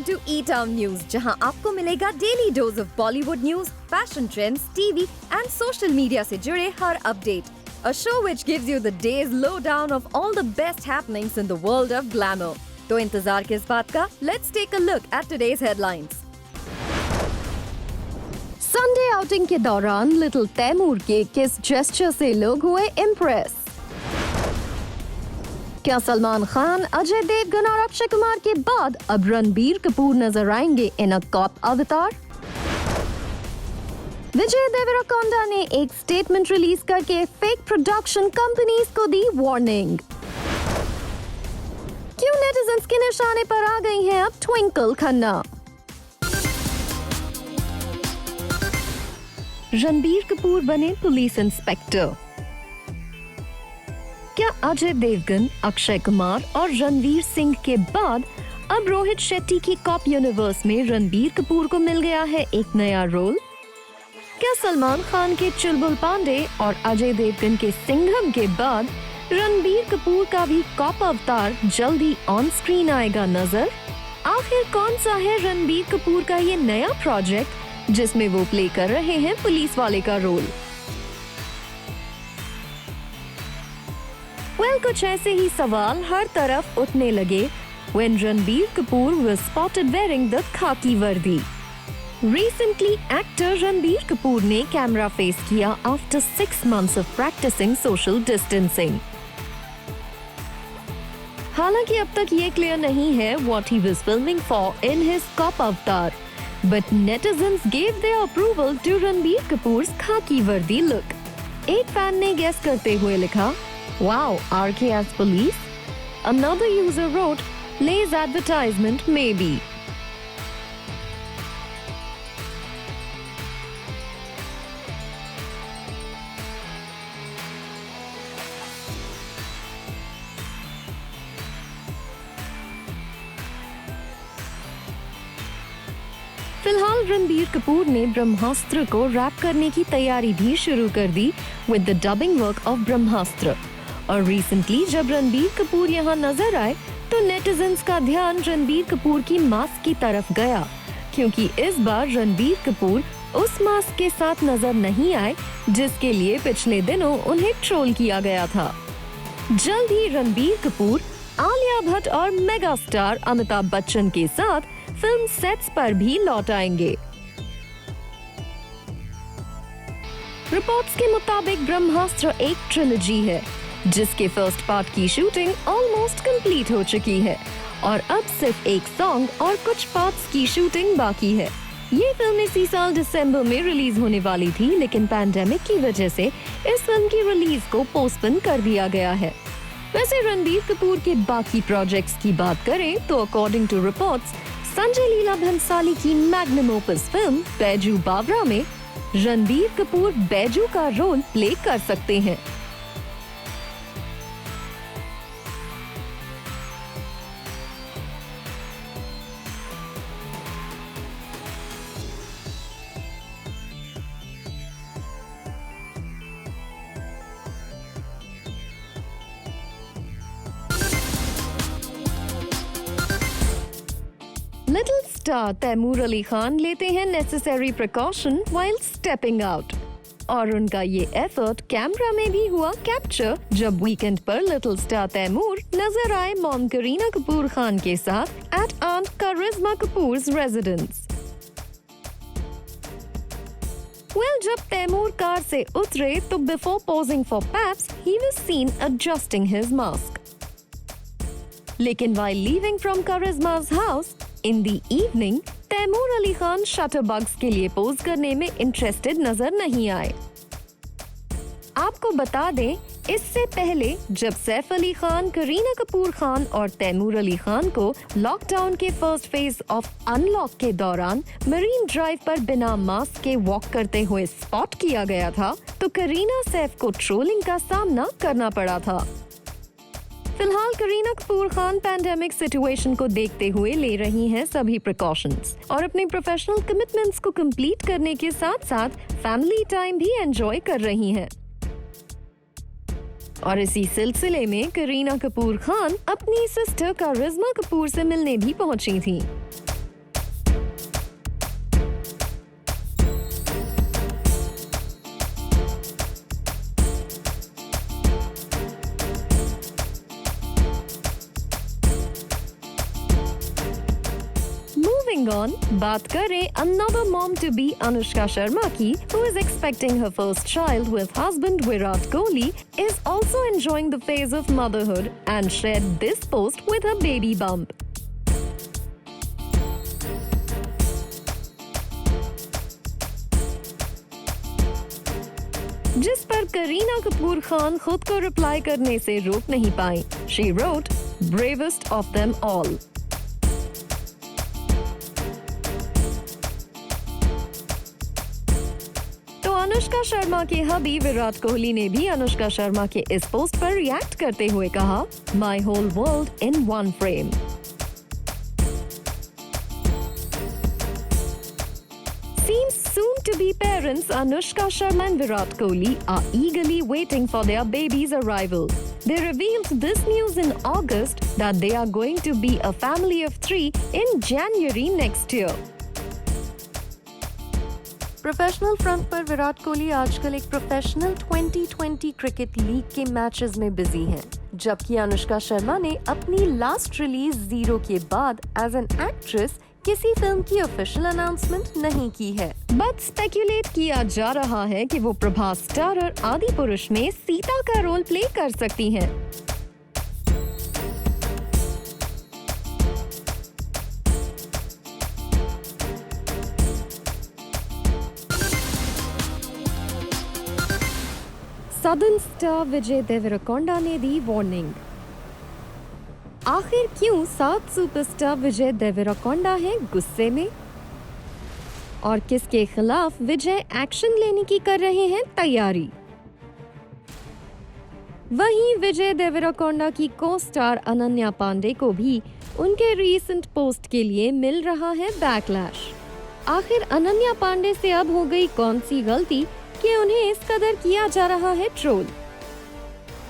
to E-Town News, जहां आपको मिलेगा daily dose of Bollywood news, fashion trends, TV and social media से जुड़े हर update. A show which gives you the day's lowdown of all the best happenings in the world of glamour. तो इंतजार किस बात का? Let's take a look at today's headlines. Sunday outing के दौरान little Taimur के किस जेस्चर से लोग हुए इम्प्रेस? क्या सलमान खान, अजय देवगन और अक्षय कुमार के बाद अब रणबीर कपूर नजर आएंगे इन अ कॉप अवतार? विजय देवरकोंडा ने एक स्टेटमेंट रिलीज करके फेक प्रोडक्शन कंपनीज को दी वार्निंग. क्यों नेटिजन्स के निशाने पर आ गई हैं अब ट्विंकल खन्ना? रणबीर कपूर बने पुलिस इंस्पेक्टर. क्या अजय देवगन, अक्षय कुमार और रणवीर सिंह के बाद अब रोहित शेट्टी की कॉप यूनिवर्स में रणबीर कपूर को मिल गया है एक नया रोल? क्या सलमान खान के चुलबुल पांडे और अजय देवगन के सिंघम के बाद रणबीर कपूर का भी कॉप अवतार जल्दी ऑन स्क्रीन आएगा नजर? आखिर कौन सा है रणबीर कपूर का ये नया प्रोजेक्ट जिसमें वो प्ले कर रहे हैं पुलिस वाले का रोल? कुछ ऐसे ही सवाल हर तरफ उठने लगे when Ranbir Kapoor was spotted wearing the khaki वर्दी. Recently, actor Ranbir Kapoor ने कैमरा फेस किया after 6 months of practicing social distancing. हालांकि अब तक ये क्लियर नहीं है what he was filming for in his cop avatar, but netizens gave their approval to Ranbir Kapoor's khaki वर्दी look. एक फैन ने गेस करते हुए लिखा, Wow, RK as police? Another user wrote, Lay's advertisement maybe. फिलहाल रणबीर कपूर ने ब्रह्मास्त्र को rap करने की तैयारी भी शुरू कर दी with the dubbing work of ब्रह्मास्त्र. और रिसेंटली जब रणबीर कपूर यहाँ नजर आए तो नेटिजन्स का ध्यान रणबीर कपूर की मास्क की तरफ गया, क्योंकि इस बार रणबीर कपूर उस मास्क के साथ नजर नहीं आए जिसके लिए पिछले दिनों उन्हें ट्रोल किया गया था. जल्द ही रणबीर कपूर, आलिया भट्ट और मेगा स्टार अमिताभ बच्चन के साथ फिल्म सेट्स पर भी लौट आएंगे. रिपोर्ट्स के मुताबिक ब्रह्मास्त्र एक ट्रिलॉजी है जिसके फर्स्ट पार्ट की शूटिंग ऑलमोस्ट कंप्लीट हो चुकी है और अब सिर्फ एक सॉन्ग और कुछ पार्ट्स की शूटिंग बाकी है. ये फिल्म इसी साल दिसंबर में रिलीज होने वाली थी, लेकिन पैंडेमिक की वजह से इस फिल्म की रिलीज को पोस्टपोन कर दिया गया है. वैसे रणबीर कपूर के बाकी प्रोजेक्ट्स की बात करें तो according to reports Sanjay Leela Bhansali की मैग्नम ओपस फिल्म बैजू बावरा में रणबीर कपूर बैजू का रोल प्ले कर सकते हैं. लिटिल स्टार तैमूर अली खान लेते हैं necessary precaution while stepping out, और उनका ये एफर्ट कैमरा में भी हुआ कैप्चर जब वीकेंड पर लिटिल स्टार तैमूर नजर आए मॉम करीना कपूर खान के साथ at aunt Karisma Kapoor's residence. जब तैमूर कार से उतरे तो before posing for paps he was seen adjusting his mask. लेकिन while leaving from Karisma's house in the evening, Taimur Ali Khan shutterbugs के लिए पोज करने में इंटरेस्टेड नजर नहीं आए. आपको बता दें, इससे पहले जब सैफ अली खान, करीना कपूर खान और तैमूर अली खान को लॉकडाउन के फर्स्ट फेज ऑफ अनलॉक के दौरान मरीन ड्राइव पर बिना मास्क के वॉक करते हुए स्पॉट किया गया था, तो करीना सैफ को ट्रोलिंग का सामना करना पड़ा था. फिलहाल करीना कपूर खान पैंडेमिक सिचुएशन को देखते हुए ले रही हैं सभी प्रिकॉशंस और अपने प्रोफेशनल कमिटमेंट्स को कंप्लीट करने के साथ साथ फैमिली टाइम भी एंजॉय कर रही हैं. और इसी सिलसिले में करीना कपूर खान अपनी सिस्टर करिश्मा कपूर से मिलने भी पहुंची थी. Moving on, बात करें another mom to be Anushka Sharma की, who is expecting her first child with husband Virat Kohli, is also enjoying the phase of motherhood and shared this post with her baby bump. जिस पर करीना कपूर खान खुद को reply करने से रोक नहीं पाई. She wrote, "Bravest of them all." तो अनुष्का शर्मा के हबी विराट कोहली ने भी अनुष्का शर्मा के इस पोस्ट पर रिएक्ट करते हुए कहा, "My whole world in one frame." Seems soon to be parents Anushka Sharma and Virat Kohli are eagerly waiting for their baby's arrival. They revealed this news in August that they are going to be a family of 3 in January next year. Professional front पर विराट कोहली आजकल एक professional 2020 cricket league के matches में busy हैं, जबकि अनुष्का शर्मा ने अपनी last release zero के बाद एज एन एक्ट्रेस किसी फिल्म की ऑफिशियल अनाउंसमेंट नहीं की है. बट स्पेक्यूलेट किया जा रहा है कि वो प्रभास स्टारर आदि पुरुष में सीता का रोल प्ले कर सकती हैं. सदर्न स्टार विजय देवरकोंडा ने दी वार्निंग. आखिर क्यों साउथ सुपरस्टार विजय देवरकोंडा है गुस्से में, और किसके खिलाफ विजय एक्शन लेने की कर रहे हैं तैयारी. वहीं विजय देवरकोंडा की को स्टार अनन्या पांडे को भी उनके रीसेंट पोस्ट के लिए मिल रहा है बैकलैश. आखिर अनन्या पांडे से अब हो गई कौन सी गलती कि उन्हें इस कदर किया जा रहा है ट्रोल.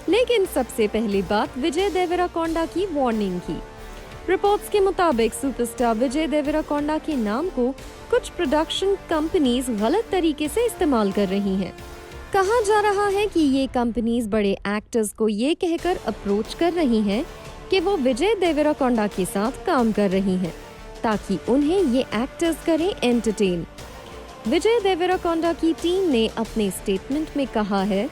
लेकिन सबसे पहली बात विजय देवरकोंडा की वार्निंग की. रिपोर्ट्स के मुताबिक सुपरस्टार विजय देवरकोंडा के नाम को कुछ प्रोडक्शन कंपनीज गलत तरीके से इस्तेमाल कर रही हैं. कहा जा रहा है कि ये कंपनीज बड़े एक्टर्स को ये कहकर अप्रोच कर रही हैं कि वो विजय देवरकोंडा के साथ काम कर रही हैं ताकि उन्हें ये एक्टर्स करें एंटरटेन. विजय देवरकोंडा की टीम ने अपने स्टेटमेंट में कहा है,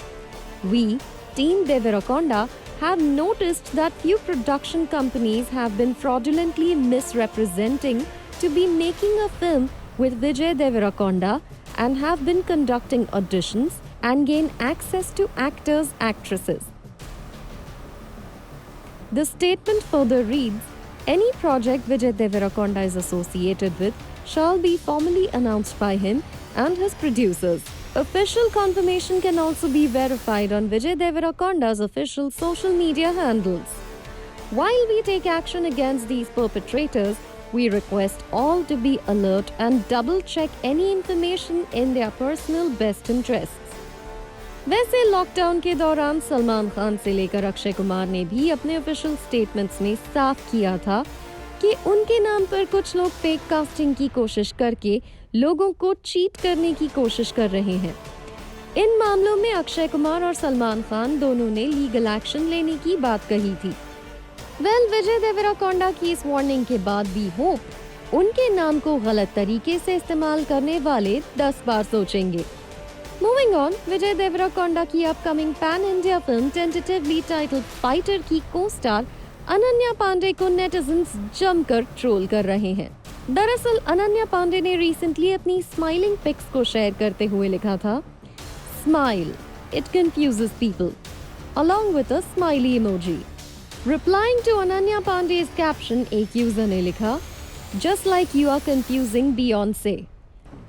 "We, Team Devarakonda, have noticed that few production companies have been fraudulently misrepresenting to be making a film with Vijay Devarakonda and have been conducting auditions and gain access to actors/actresses." The statement further reads, "Any project Vijay Devarakonda is associated with shall be formally announced by him and his producers. Official confirmation can also be verified on Vijay Devarakonda's official social media handles. While we take action against these perpetrators, we request all to be alert and double-check any information in their personal best interests." वैसे lockdown के दौरान सलमान खान से लेकर अक्षय कुमार ने भी अपने official statements में साफ किया था कि उनके नाम पर कुछ लोग फेक कास्टिंग की कोशिश करके लोगों को चीट करने की कोशिश कर रहे हैं. इन मामलों में अक्षय कुमार और सलमान खान दोनों ने लीगल एक्शन लेने की बात कही थी. विजय देवरकोंडा की इस वार्निंग के बाद भी होप उनके नाम को गलत तरीके से इस्तेमाल करने वाले 10 बार सोचेंगे. मूविंग ऑन, विजय देवरकोंडा की upcoming pan India film tentatively titled fighter की को स्टार अनन्या पांडे को नेटिजन्स जमकर ट्रोल कर रहे हैं. दरअसल अनन्या पांडे ने रिसेंटली अपनी स्माइलिंग पिक्स को शेयर करते हुए लिखा था, "Smile, it confuses people," along with a smiley emoji. Replying to Ananya Pandey's caption, एक यूजर ने लिखा, "Just like you are confusing Beyonce."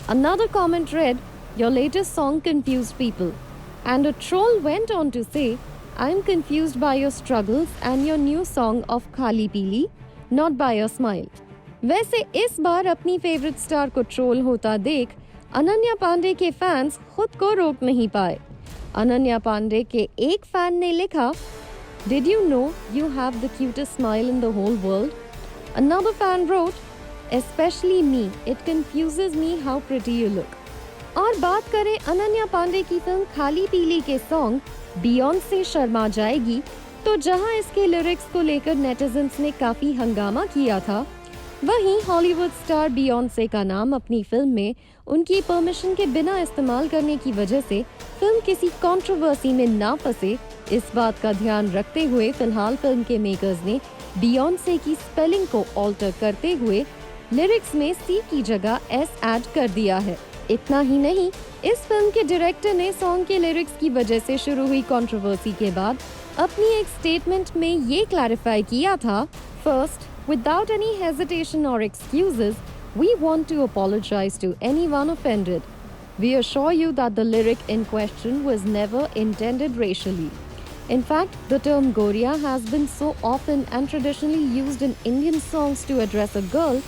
Another comment read, "Your latest song confused people." And a troll went on to say, "I'm confused by your struggles and your new song of Khali Pili, not by your smile." वैसे इस बार अपनी favourite star को troll होता देख अनन्या पांडे के fans खुद को रोक नहीं पाए. अनन्या पांडे के एक फैन ने लिखा, "Did you know you have the cutest smile in the whole world?" Another fan wrote, "Especially me, it confuses me how pretty you look." और बात करें अनन्या पांडे की फिल्म खाली पीली के सॉन्ग बियॉन्से शर्मा जाएगी, तो जहां इसके लिरिक्स को लेकर नेटिजन्स ने काफी हंगामा किया था, वहीं हॉलीवुड स्टार बियॉन्से का नाम अपनी फिल्म में उनकी परमिशन के बिना इस्तेमाल करने की वजह से फिल्म किसी कंट्रोवर्सी में ना फंसे, इस बात का ध्यान रखते हुए फिलहाल फिल्म के मेकर्स ने बियॉन्से की स्पेलिंग को ऑल्टर करते हुए लिरिक्स में सी की जगह एस ऐड कर दिया है। इतना ही नहीं, इस फिल्म के डायरेक्टर ने सॉन्ग के लिरिक्स की वजह से शुरू हुई कंट्रोवर्सी के बाद अपनी एक स्टेटमेंट में ये क्लैरिफाई किया था, first, without any hesitation or excuses, we want to apologize to anyone offended. We assure you that the lyric in question was never intended racially. In fact, the term Goria has been so often and traditionally used in Indian songs to address a girl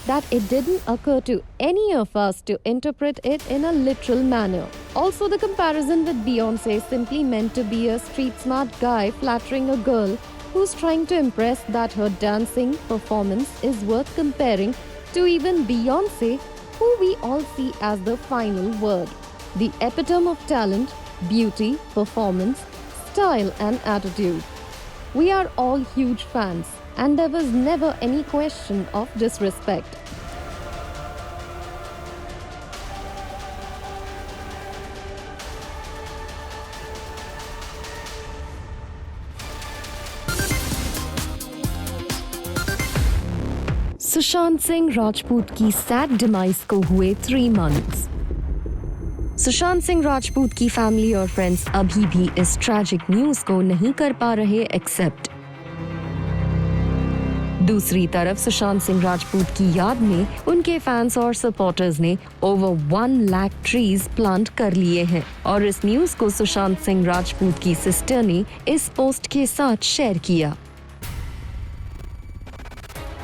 that it didn't occur to any of us to interpret it in a literal manner. Also, the comparison with Beyoncé simply meant to be a street-smart guy flattering a girl who's trying to impress that her dancing performance is worth comparing to even Beyoncé, who we all see as the final word, the epitome of talent, beauty, performance, style and attitude. We are all huge fans, and there was never any question of disrespect. Sushant Singh Rajput की sad demise को हुए 3 months। Sushant Singh Rajput की family और friends अभी भी इस tragic news को नहीं कर पा रहे एक्सेप्ट। दूसरी तरफ सुशांत सिंह राजपूत की याद में उनके फैंस और सपोर्टर्स ने ओवर 1 लाख ट्रीज प्लांट कर लिए हैं और इस न्यूज को सुशांत सिंह राजपूत की सिस्टर ने इस पोस्ट के साथ शेयर किया,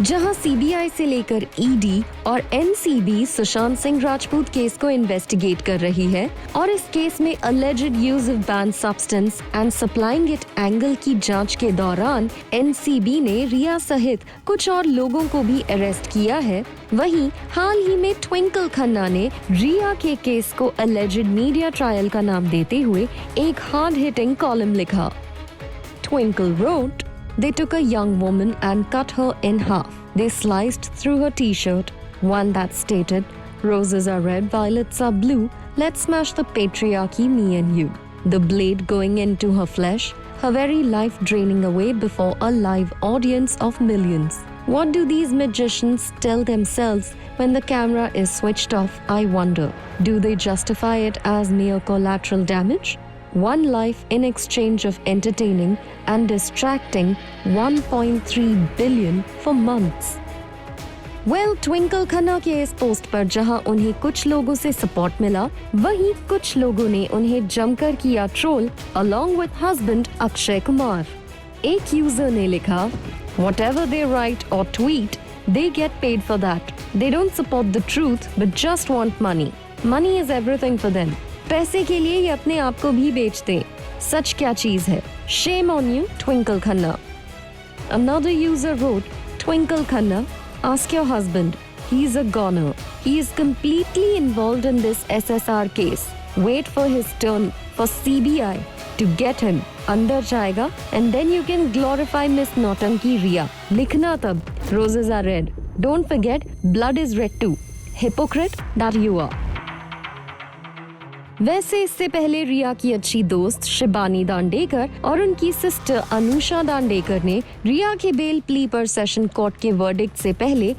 जहां सीबीआई से लेकर ईडी और एनसीबी सुशांत सिंह राजपूत केस को इन्वेस्टिगेट कर रही है और इस केस में alleged use of band substance and supplying it angle की जांच के दौरान एनसीबी ने रिया सहित कुछ और लोगों को भी अरेस्ट किया है। वहीं हाल ही में ट्विंकल खन्ना ने रिया के केस को अलेज्ड मीडिया ट्रायल का नाम देते हुए एक हार्ड हिटिंग कॉलम लिखा। Twinkle wrote, They took a young woman and cut her in half. They sliced through her t-shirt, one that stated, "Roses are red, violets are blue. Let's smash the patriarchy, me and you." The blade going into her flesh, her very life draining away before a live audience of millions. What do these magicians tell themselves when the camera is switched off, I wonder? Do they justify it as mere collateral damage? One life in exchange of entertaining and distracting 1.3 billion for months. Well, Twinkle Khanna के इस post पर जहां उन्हें कुछ लोगों से support मिला, वहीं कुछ लोगों ने उन्हें जमकर किया troll along with husband Akshay Kumar. एक यूजर ने लिखा, Whatever they write or tweet, they get paid for that. They don't support the truth but just want money. Money is everything for them. पैसे के लिए ये अपने आप को भी बेचते, सच क्या चीज है? Shame on you, Twinkle Khanna. Another user wrote, Twinkle Khanna, ask your husband. He's a goner. He is completely involved in this SSR case. Wait for his turn for CBI to get him. अंदर जाएगा and then you can glorify Miss Nautanki Riya. लिखना तब, roses are red. Don't forget, blood is red too. Hypocrite that you are. वैसे इससे पहले रिया की अच्छी दोस्त शिबानी दांडेकर और उनकी सिस्टर अनुषा दांडेकर ने रिया के बेल प्ली पर सेशन कोर्ट के वर्डिक्ट से पहले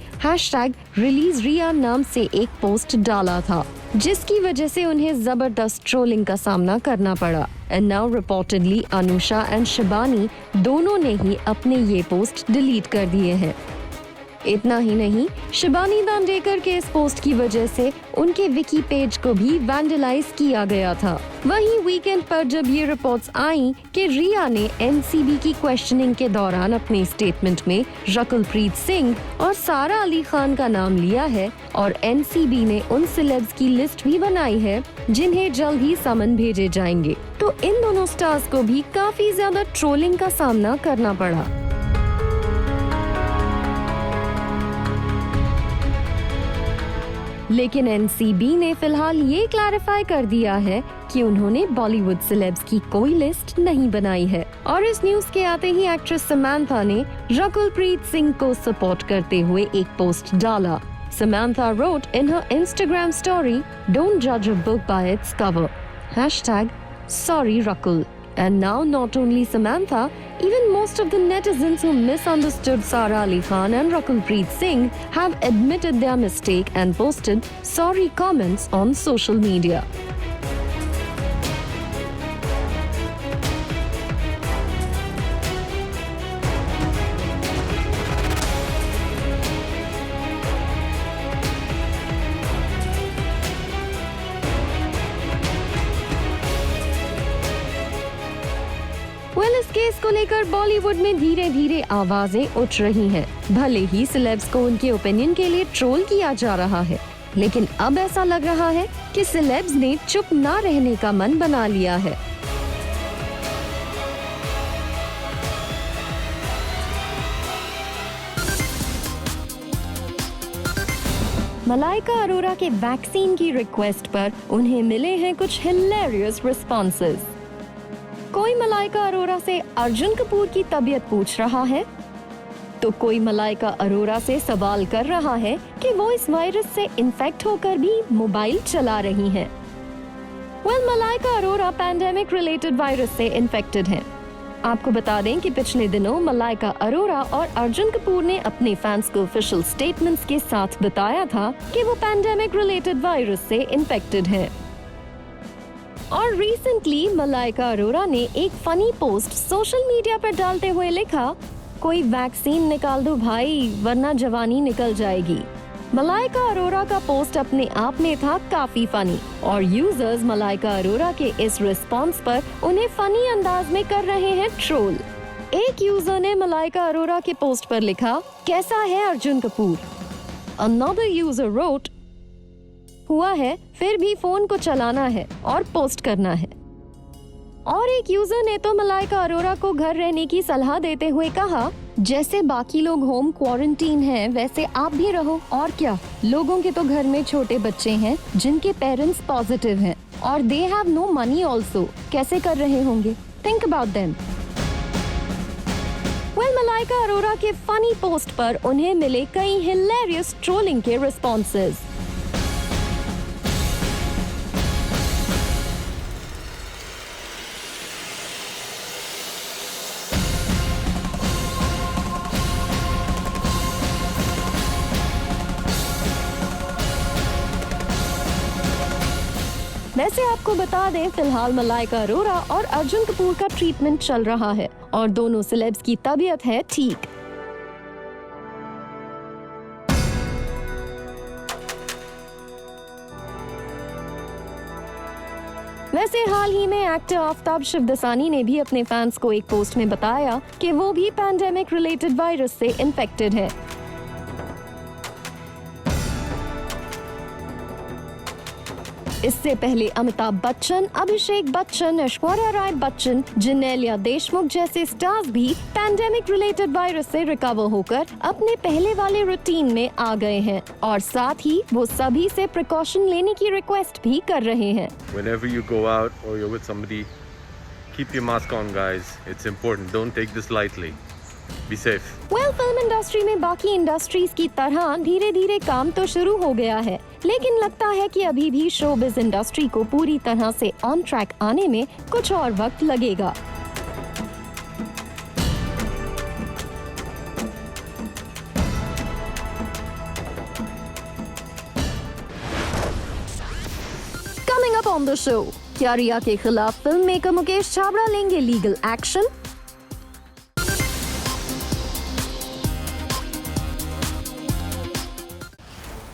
#रिलीज रिया नाम से एक पोस्ट डाला था, जिसकी वजह से उन्हें जबरदस्त ट्रोलिंग का सामना करना पड़ा। And now reportedly Anusha and Shibani दोनों ने ही अपने ये पोस्ट डिलीट कर दिए हैं। इतना ही नहीं, शिबानी दांडेकर के इस पोस्ट की वजह से उनके विकी पेज को भी वैंडलाइज किया गया था। वहीं वीकेंड पर जब ये रिपोर्ट्स आई कि रिया ने एनसीबी की क्वेश्चनिंग के दौरान अपने स्टेटमेंट में रकुलप्रीत सिंह और सारा अली खान का नाम लिया है और एनसीबी ने उन सेलेब्स की लिस्ट भी बनाई है जिन्हें जल्द ही समन भेजे जाएंगे, तो इन दोनों स्टार्स को भी काफी ज्यादा ट्रोलिंग का सामना करना पड़ा। लेकिन एनसीबी ने फिलहाल ये क्लैरिफाई कर दिया है कि उन्होंने बॉलीवुड सेलेब्स की कोई लिस्ट नहीं बनाई है। और इस न्यूज के आते ही एक्ट्रेस समंथा ने रकुलप्रीत सिंह को सपोर्ट करते हुए एक पोस्ट डाला। Samantha wrote in her Instagram story, "Don't judge a book by its cover." #sorry Rakul. And now not only Samantha, even most of the netizens who misunderstood Sara Ali Khan and Rakulpreet Singh have admitted their mistake and posted sorry comments on social media. इस case को लेकर बॉलीवुड में धीरे धीरे आवाजें उठ रही हैं। भले ही सेलेब्स को उनके ओपिनियन के लिए ट्रोल किया जा रहा है, लेकिन अब ऐसा लग रहा है कि सेलेब्स ने चुप ना रहने का मन बना लिया है। मलाइका अरोरा के वैक्सीन की रिक्वेस्ट पर उन्हें मिले हैं कुछ हिलेरियस रिस्पॉन्सेस। कोई मलाइका अरोरा से अर्जुन कपूर की तबीयत पूछ रहा है, तो कोई मलाइका अरोरा से सवाल कर रहा है कि वो इस वायरस से इन्फेक्ट होकर भी मोबाइल चला रही हैं। Malaika Arora pandemic related virus से इन्फेक्टेड हैं। आपको बता दें कि पिछले दिनों मलाइका अरोरा और अर्जुन कपूर ने अपने फैंस को ऑफिशियल स्टेटमेंट्स के साथ बताया था कि वो पैंडेमिक रिलेटेड वायरस से इन्फेक्टेड हैं। और रिसेंटली मलाइका अरोरा ने एक फनी पोस्ट सोशल मीडिया पर डालते हुए लिखा, कोई वैक्सीन निकाल दो भाई वरना जवानी निकल जाएगी। मलाइका अरोरा का पोस्ट अपने आप में था काफी फनी और यूजर्स मलाइका अरोरा के इस रिस्पॉन्स पर उन्हें फनी अंदाज में कर रहे हैं ट्रोल। एक यूजर ने मलाइका अरोरा के पोस्ट पर लिखा, कैसा है Arjun Kapoor? Another user wrote, हुआ है फिर भी फोन को चलाना है और पोस्ट करना है। और एक यूजर ने तो मलाइका अरोरा को घर रहने की सलाह देते हुए कहा, जैसे बाकी लोग होम क्वारंटीन हैं वैसे आप भी रहो और क्या, लोगों के तो घर में छोटे बच्चे हैं जिनके पेरेंट्स पॉजिटिव हैं और they have no money also, कैसे कर रहे होंगे, think about them. Malaika Arora के फनी पोस्ट पर उन्हें मिले कई हिलेरियस ट्रोलिंग के रिस्पॉन्सेज। वैसे आपको बता दें, फिलहाल मलाइका अरोरा और अर्जुन कपूर का ट्रीटमेंट चल रहा है और दोनों सेलेब्स की तबीयत है ठीक। वैसे हाल ही में एक्टर आफताब शिवदसानी ने भी अपने फैंस को एक पोस्ट में बताया कि वो भी पैंडेमिक रिलेटेड वायरस से इन्फेक्टेड है। इससे पहले अमिताभ बच्चन, अभिषेक बच्चन, ऐश्वर्या राय बच्चन, जेनेलिया देशमुख जैसे स्टार्स भी पैंडेमिक रिलेटेड वायरस से रिकवर होकर अपने पहले वाले रूटीन में आ गए हैं और साथ ही वो सभी से प्रिकॉशन लेने की रिक्वेस्ट भी कर रहे हैं। Whenever you go out or you're with somebody, keep your mask on, guys. It's important. Don't take this lightly. Be safe. Film industry में बाकी इंडस्ट्रीज की तरह धीरे धीरे काम तो शुरू हो गया है, लेकिन लगता है कि अभी भी शोबिज इंडस्ट्री को पूरी तरह से ऑन ट्रैक आने में कुछ और वक्त लगेगा। Coming up on the show, क्या रिया के खिलाफ फिल्म मेकर मुकेश छाबड़ा लेंगे लीगल एक्शन?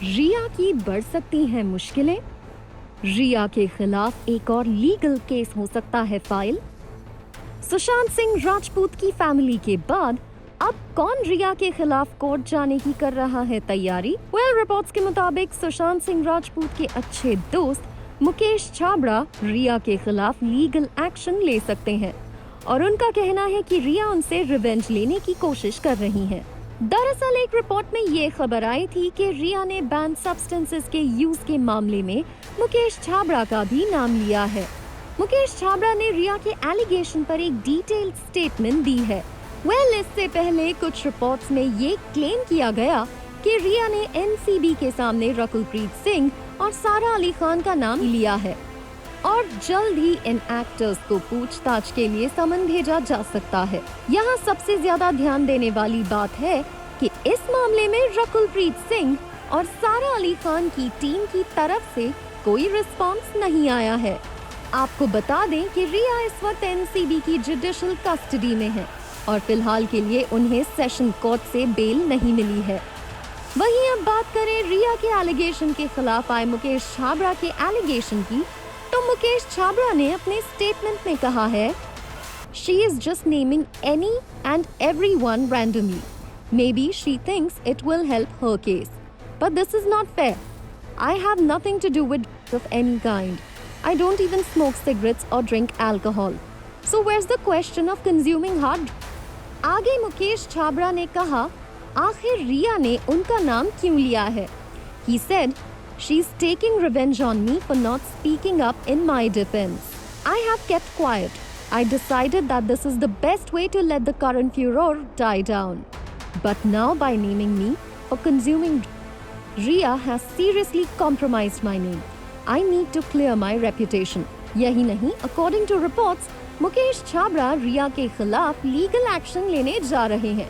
रिया की बढ़ सकती हैं मुश्किलें, रिया के खिलाफ एक और लीगल केस हो सकता है फाइल। सुशांत सिंह राजपूत की फैमिली के बाद अब कौन रिया के खिलाफ कोर्ट जाने की कर रहा है तैयारी? रिपोर्ट्स के मुताबिक सुशांत सिंह राजपूत के अच्छे दोस्त मुकेश छाबड़ा रिया के खिलाफ लीगल एक्शन ले सकते हैं और उनका कहना है कि रिया उनसे रिवेंज लेने की कोशिश कर रही है। दरअसल एक रिपोर्ट में ये खबर आई थी कि रिया ने बैन सब्सटेंसेस के यूज के मामले में मुकेश छाबड़ा का भी नाम लिया है मुकेश छाबड़ा ने रिया के एलिगेशन पर एक डिटेल्ड स्टेटमेंट दी है। इससे पहले कुछ रिपोर्ट्स में ये क्लेम किया गया कि रिया ने एनसीबी के सामने रकुलप्रीत सिंह और सारा अली खान का नाम लिया है और जल्द ही इन एक्टर्स को पूछताछ के लिए समन भेजा जा सकता है। यहाँ सबसे ज्यादा ध्यान देने वाली बात है कि इस मामले में रकुलप्रीत सिंह और सारा अली खान की टीम की तरफ से कोई रिस्पांस नहीं आया है। आपको बता दें कि रिया इस वक्त एनसीबी की जुडिशियल कस्टडी में है और फिलहाल के लिए उन्हें सेशन कोर्ट से बेल नहीं मिली है। वहीं अब बात करें रिया के एलिगेशन के खिलाफ आए मुकेश छाबड़ा के एलिगेशन की, तो मुकेश छाबड़ा ने अपने स्टेटमेंट में कहा है, She is just naming any and everyone randomly. Maybe she thinks it will help her case. But this is not fair. I have nothing to do with drugs of any kind. I don't even smoke cigarettes or drink alcohol. So where's the question of consuming hard drugs? आगे मुकेश छाबड़ा ने कहा, आखिर रिया ने उनका नाम क्यों लिया है? He said, she's taking revenge on me for not speaking up in my defense. I have kept quiet. I decided that this is the best way to let the current furor die down. But now by naming me for consuming drugs, Riya has seriously compromised my name. I need to clear my reputation. यही नहीं, according to reports, Mukesh Chhabra रिया के खिलाफ legal action लेने जा रहे हैं।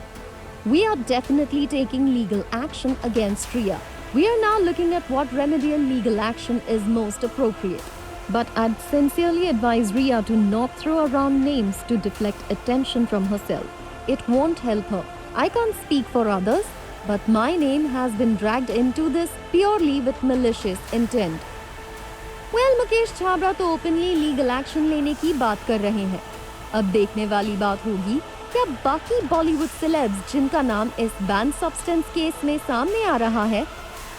We are definitely taking legal action against Riya. We are now looking at what remedial legal action is most appropriate. But I'd sincerely advise Riya to not throw around names to deflect attention from herself. It won't help her. I can't speak for others, but my name has been dragged into this purely with malicious intent. Mukesh Chhabra तो openly legal action लेने की बात कर रहे हैं। अब देखने वाली बात होगी क्या बाकी बॉलीवुड सेलेब्स जिनका नाम इस बैन सब्सटेंस केस में सामने आ रहा है,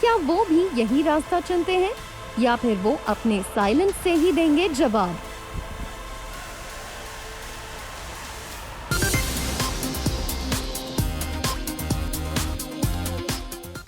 क्या वो भी यही रास्ता चुनते हैं या फिर वो अपने साइलेंस से ही देंगे जवाब।